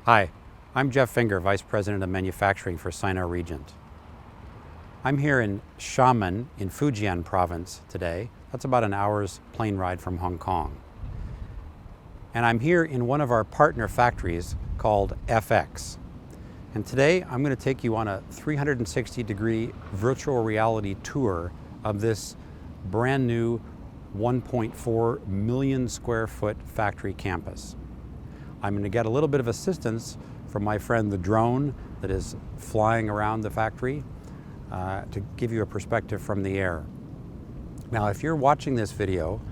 Hi, I'm Jeff Finger, Vice President of Manufacturing for Sino Regent. I'm here in Xiamen in Fujian Province today. That's about an hour's plane ride from Hong Kong. And I'm here in one of our partner factories called FX. And today I'm going to take you on a 360-degree virtual reality tour of this brand new 1.4 million square foot factory campus. I'm going to get a little bit of assistance from my friend the drone that is flying around the factory to give you a perspective from the air. Now, if you're watching this video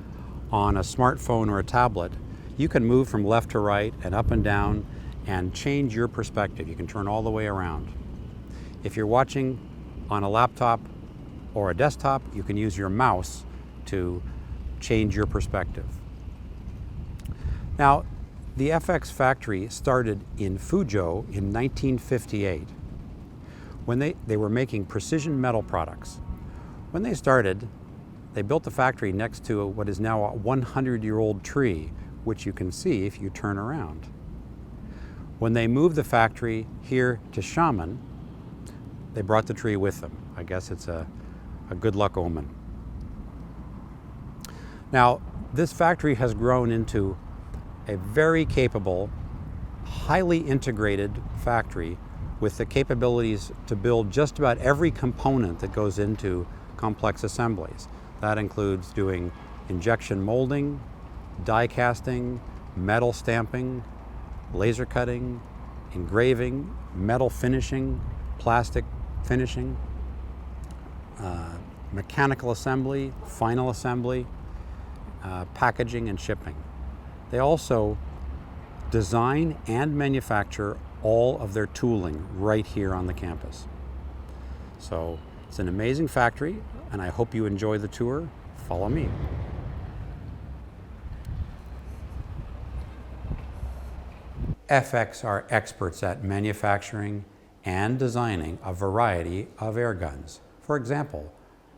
on a smartphone or a tablet, you can move from left to right and up and down and change your perspective. You can turn all the way around. If you're watching on a laptop or a desktop, you can use your mouse to change your perspective. Now, the FX factory started in Fuzhou in 1958 when they were making precision metal products. When they started, they built the factory next to what is now a 100-year-old tree, which you can see if you turn around. When they moved the factory here to Xiamen, they brought the tree with them. I guess it's a good luck omen. Now, this factory has grown into a very capable, highly integrated factory with the capabilities to build just about every component that goes into complex assemblies. That includes doing injection molding, die casting, metal stamping, laser cutting, engraving, metal finishing, plastic finishing, mechanical assembly, final assembly, packaging and shipping. They also design and manufacture all of their tooling right here on the campus. So it's an amazing factory, and I hope you enjoy the tour. Follow me. FX are experts at manufacturing and designing a variety of air guns. For example,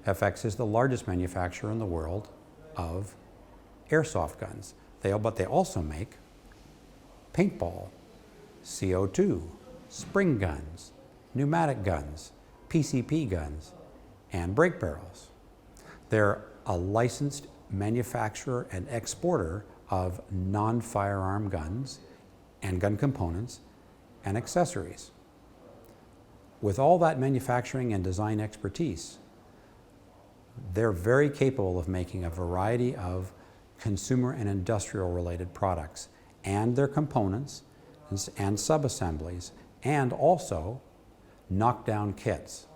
FX is the largest manufacturer in the world of airsoft guns. But they also make paintball, CO2, spring guns, pneumatic guns, PCP guns, and brake barrels. They're a licensed manufacturer and exporter of non-firearm guns and gun components and accessories. With all that manufacturing and design expertise, they're very capable of making a variety of consumer and industrial related products and their components and sub-assemblies, and also knockdown kits.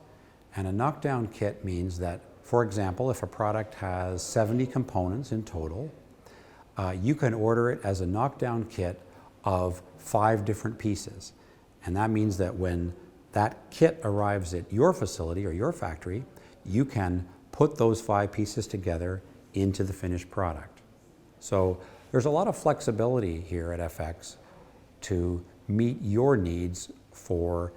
And a knockdown kit means that, for example, if a product has 70 components in total, you can order it as a knockdown kit of 5 different pieces. And that means that when that kit arrives at your facility or your factory, you can put those 5 pieces together into the finished product. So there's a lot of flexibility here at FX to meet your needs for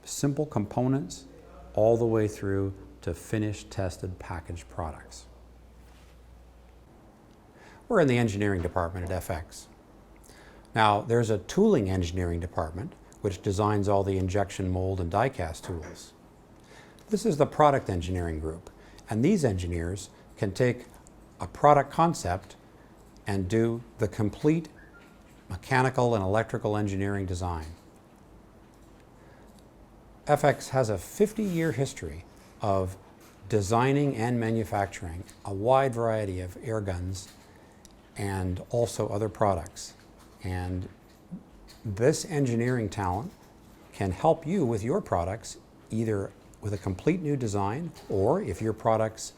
simple components all the way through to finished, tested, packaged products. We're in the engineering department at FX. Now, there's a tooling engineering department which designs all the injection mold and die cast tools. This is the product engineering group, and these engineers can take a product concept and do the complete mechanical and electrical engineering design. FX has a 50-year history of designing and manufacturing a wide variety of air guns and also other products. And this engineering talent can help you with your products, either with a complete new design, or if your products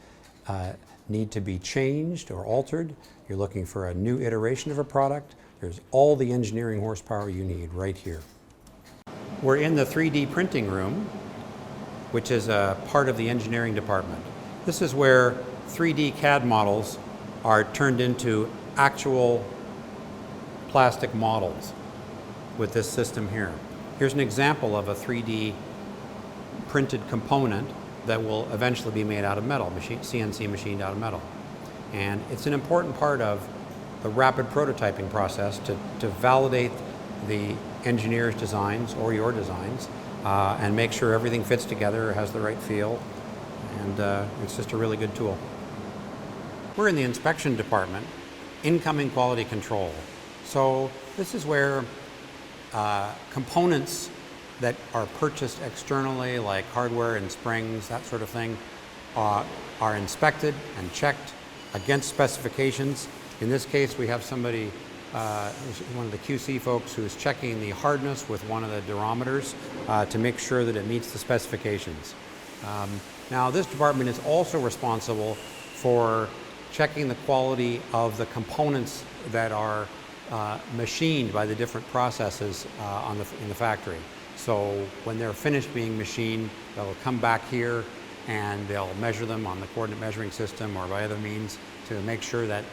need to be changed or altered, you're looking for a new iteration of a product, there's all the engineering horsepower you need right here. We're in the 3D printing room, which is a part of the engineering department. This is where 3D CAD models are turned into actual plastic models with this system here. Here's an example of a 3D printed component that will eventually be made out of metal, CNC machined out of metal. And it's an important part of the rapid prototyping process to validate the engineers' designs or your designs and make sure everything fits together, has the right feel, and it's just a really good tool. We're in the inspection department, incoming quality control. So this is where components that are purchased externally, like hardware and springs, that sort of thing, are inspected and checked against specifications. In this case, we have somebody, one of the QC folks, who is checking the hardness with one of the durometers to make sure that it meets the specifications. Now, this department is also responsible for checking the quality of the components that are machined by the different processes in the factory. So when they're finished being machined, they'll come back here and they'll measure them on the coordinate measuring system or by other means to make sure that,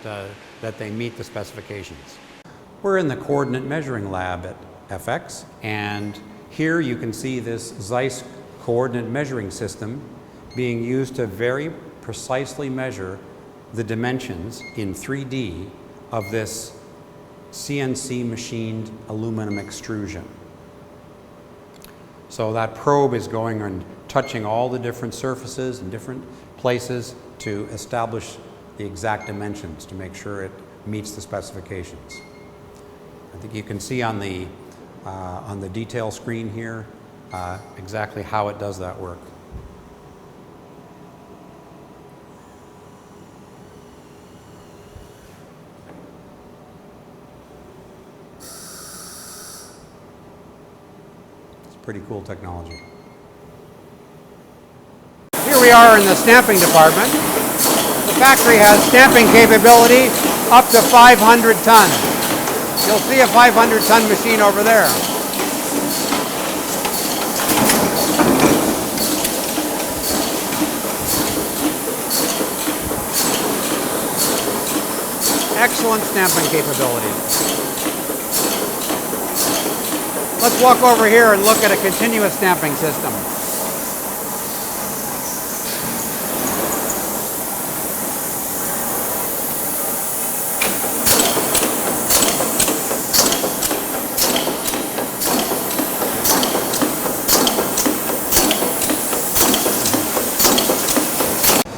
that they meet the specifications. We're in the coordinate measuring lab at FX, and here you can see this Zeiss coordinate measuring system being used to very precisely measure the dimensions in 3D of this CNC machined aluminum extrusion. So that probe is going and touching all the different surfaces and different places to establish the exact dimensions to make sure it meets the specifications. I think you can see on the detail screen here exactly how it does that work. Pretty cool technology. Here we are in the stamping department. The factory has stamping capability up to 500 tons. You'll see a 500-ton machine over there. Excellent stamping capabilities. Let's walk over here and look at a continuous stamping system.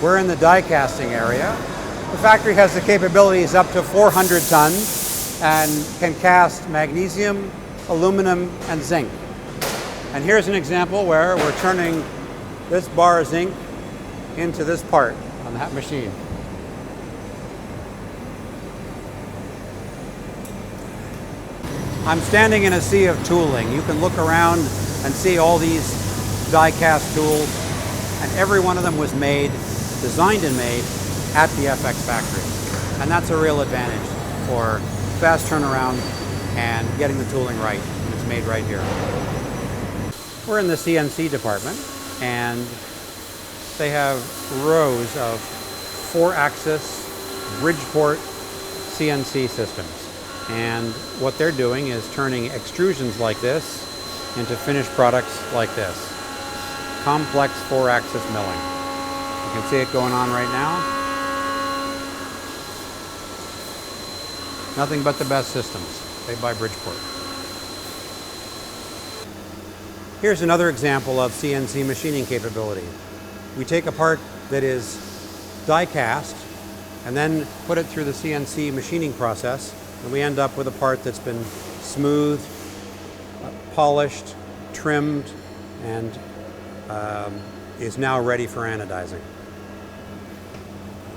We're in the die casting area. The factory has the capabilities up to 400 tons and can cast magnesium, aluminum, and zinc. And here's an example where we're turning this bar of zinc into this part on that machine. I'm standing in a sea of tooling. You can look around and see all these die-cast tools, and every one of them was made, designed and made at the FX factory. And that's a real advantage for fast turnaround and getting the tooling right, and it's made right here. We're in the CNC department, and they have rows of 4-axis Bridgeport CNC systems. And what they're doing is turning extrusions like this into finished products like this. Complex 4-axis milling. You can see it going on right now. Nothing but the best systems. Made by Bridgeport. Here's another example of CNC machining capability. We take a part that is die cast and then put it through the CNC machining process, and we end up with a part that's been smoothed, polished, trimmed, and is now ready for anodizing.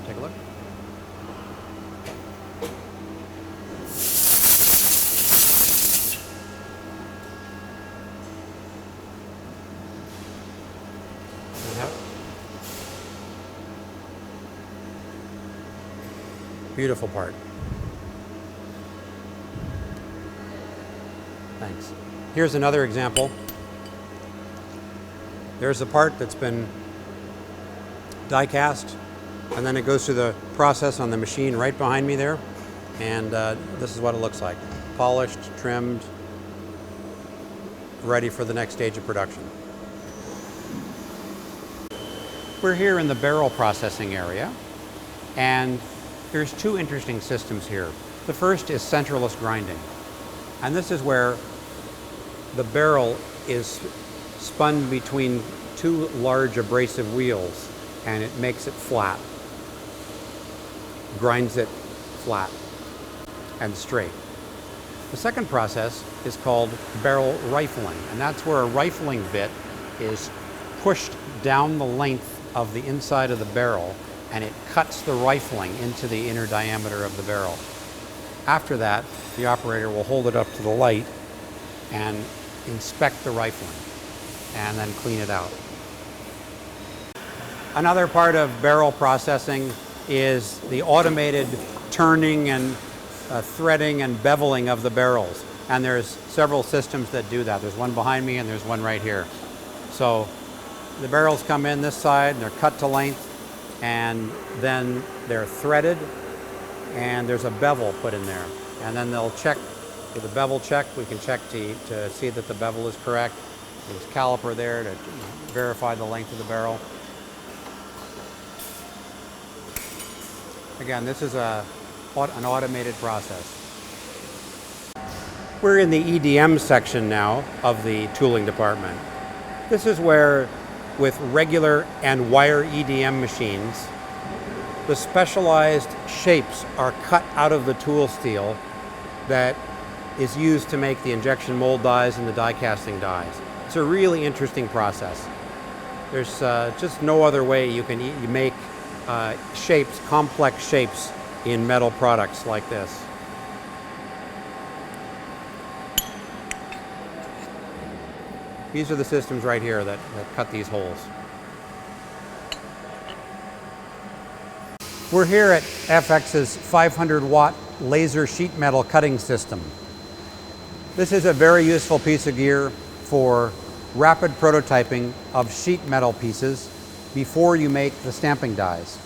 Take a look. Beautiful part. Thanks. Here's another example. There's a part that's been die cast, and then it goes through the process on the machine right behind me there. And this is what it looks like. Polished, trimmed, ready for the next stage of production. We're here in the barrel processing area, and there's two interesting systems here. The first is centralist grinding, and this is where the barrel is spun between two large abrasive wheels, and it makes it flat, grinds it flat and straight. The second process is called barrel rifling, and that's where a rifling bit is pushed down the length of the inside of the barrel, and it cuts the rifling into the inner diameter of the barrel. After that, the operator will hold it up to the light and inspect the rifling and then clean it out. Another part of barrel processing is the automated turning and threading and beveling of the barrels. And there's several systems that do that. There's one behind me and there's one right here. So the barrels come in this side, they're cut to length, and then they're threaded, and there's a bevel put in there. And then they'll check with a bevel check. We can check to see that the bevel is correct. There's a caliper there to verify the length of the barrel. Again, this is an automated process. We're in the EDM section now of the tooling department. This is where, with regular and wire EDM machines, the specialized shapes are cut out of the tool steel that is used to make the injection mold dies and the die casting dies. It's a really interesting process. There's just no other way you make shapes, complex shapes in metal products like this. These are the systems right here that cut these holes. We're here at FX's 500-watt laser sheet metal cutting system. This is a very useful piece of gear for rapid prototyping of sheet metal pieces before you make the stamping dies.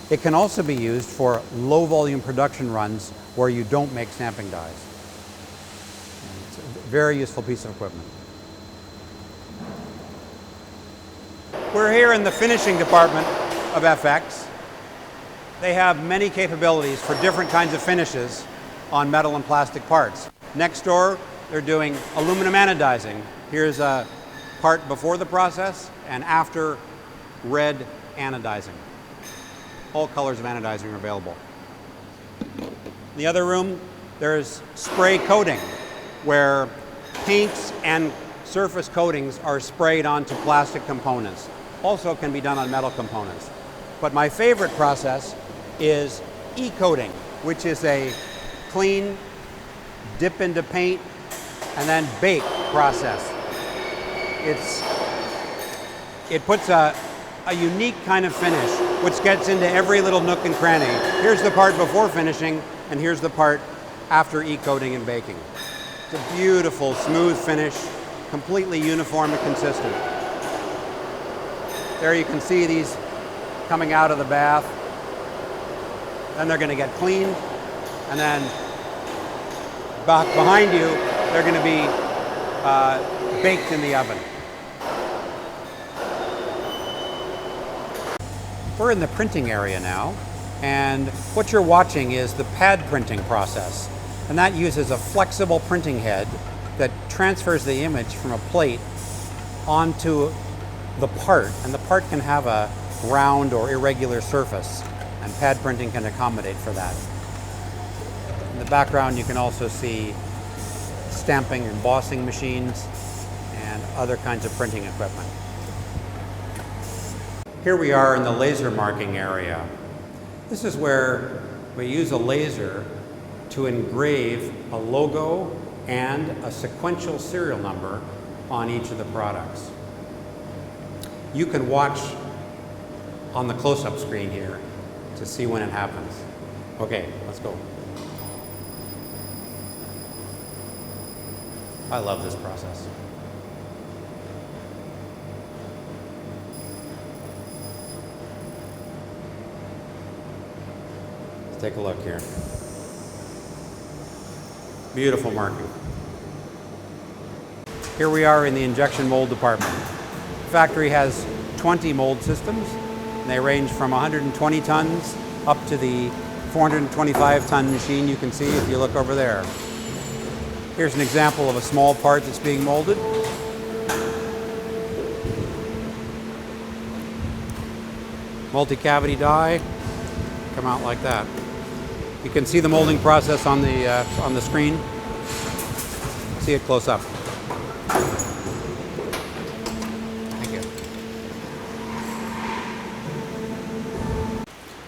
It can also be used for low volume production runs where you don't make stamping dies. It's a very useful piece of equipment. We're here in the finishing department of FX. They have many capabilities for different kinds of finishes on metal and plastic parts. Next door, they're doing aluminum anodizing. Here's a part before the process and after red anodizing. All colors of anodizing are available. In the other room, there's spray coating, where paints and surface coatings are sprayed onto plastic components. Also can be done on metal components. But my favorite process is e-coating, which is a clean, dip into paint, and then bake process. It puts a unique kind of finish, which gets into every little nook and cranny. Here's the part before finishing, and here's the part after e-coating and baking. It's a beautiful, smooth finish, completely uniform and consistent. There you can see these coming out of the bath. Then they're going to get cleaned, and then back behind you, they're going to be baked in the oven. We're in the printing area now, and what you're watching is the pad printing process. And that uses a flexible printing head that transfers the image from a plate onto the part, and the part can have a round or irregular surface, and pad printing can accommodate for that. In the background, you can also see stamping and embossing machines and other kinds of printing equipment. Here we are in the laser marking area. This is where we use a laser to engrave a logo and a sequential serial number on each of the products. You can watch on the close-up screen here to see when it happens. Okay, let's go. I love this process. Let's take a look here. Beautiful marking. Here we are in the injection mold department. The factory has 20 mold systems. And they range from 120 tons up to the 425-ton machine you can see if you look over there. Here's an example of a small part that's being molded. Multi-cavity die, come out like that. You can see the molding process on the screen. See it close up. Thank you.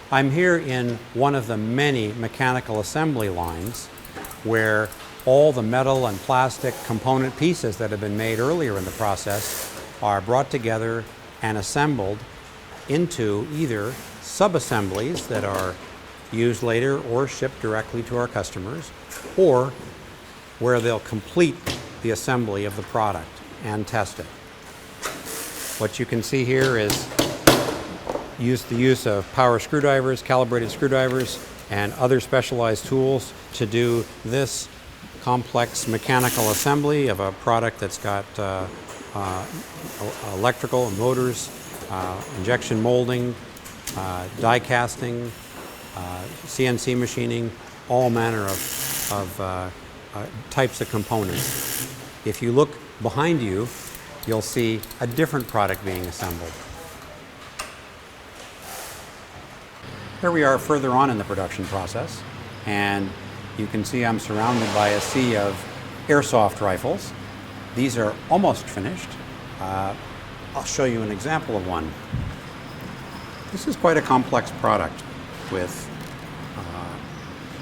I'm here in one of the many mechanical assembly lines where all the metal and plastic component pieces that have been made earlier in the process are brought together and assembled into either sub-assemblies that are used later or shipped directly to our customers, or where they'll complete the assembly of the product and test it. What you can see here is the use of power screwdrivers, calibrated screwdrivers, and other specialized tools to do this complex mechanical assembly of a product that's got electrical and motors, injection molding, die casting, CNC machining, all manner of types of components. If you look behind you, you'll see a different product being assembled. Here we are further on in the production process, and you can see I'm surrounded by a sea of airsoft rifles. These are almost finished. I'll show you an example of one. This is quite a complex product with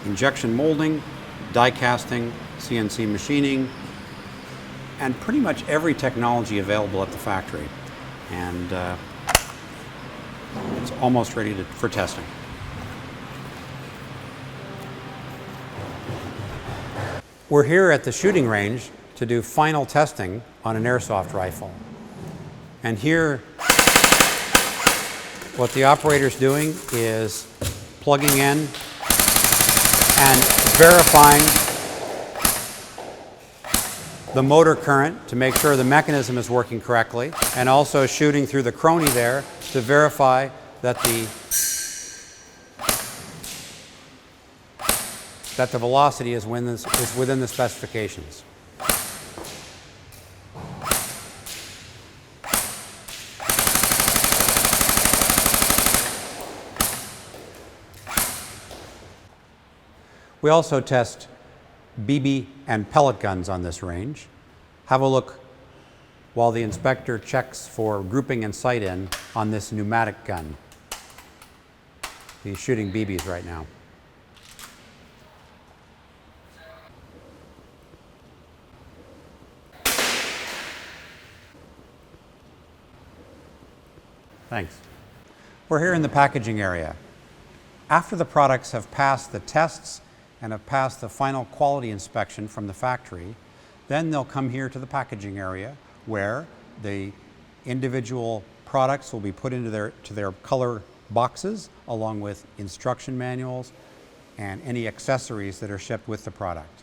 injection molding, die casting, CNC machining, and pretty much every technology available at the factory. And it's almost ready for testing. We're here at the shooting range to do final testing on an airsoft rifle. And here, what the operator's doing is plugging in and verifying the motor current to make sure the mechanism is working correctly, and also shooting through the chrony there to verify that the velocity is within the specifications. We also test BB and pellet guns on this range. Have a look while the inspector checks for grouping and sight-in on this pneumatic gun. He's shooting BBs right now. Thanks. We're here in the packaging area. After the products have passed the tests and have passed the final quality inspection from the factory, then they'll come here to the packaging area where the individual products will be put into their color boxes along with instruction manuals and any accessories that are shipped with the product.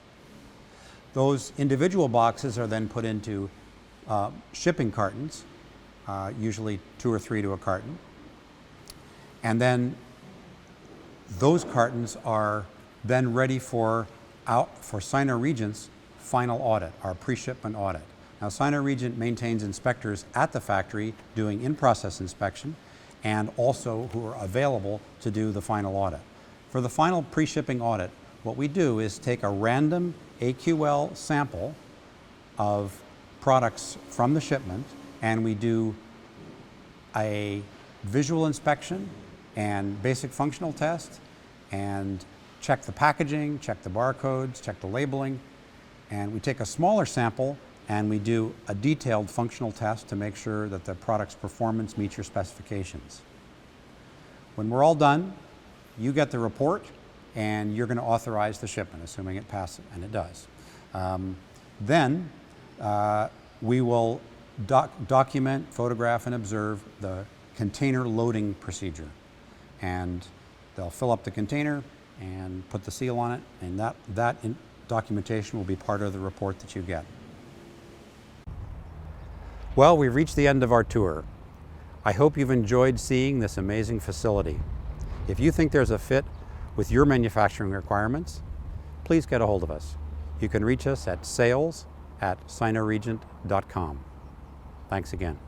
Those individual boxes are then put into shipping cartons, usually 2 or 3 to a carton. And then those cartons are then ready for Sino Regent's final audit, our pre-shipment audit. Now, Sino Regent maintains inspectors at the factory doing in-process inspection and also who are available to do the final audit. For the final pre-shipping audit, what we do is take a random AQL sample of products from the shipment, and we do a visual inspection and basic functional test and check the packaging, check the barcodes, check the labeling, and we take a smaller sample and we do a detailed functional test to make sure that the product's performance meets your specifications. When we're all done, you get the report and you're going to authorize the shipment, assuming it passes, and it does. Then we will document, photograph, and observe the container loading procedure. And they'll fill up the container and put the seal on it, and that documentation will be part of the report that you get. Well, we've reached the end of our tour. I hope you've enjoyed seeing this amazing facility. If you think there's a fit with your manufacturing requirements, please get a hold of us. You can reach us at sales@sinoregent.com. Thanks again.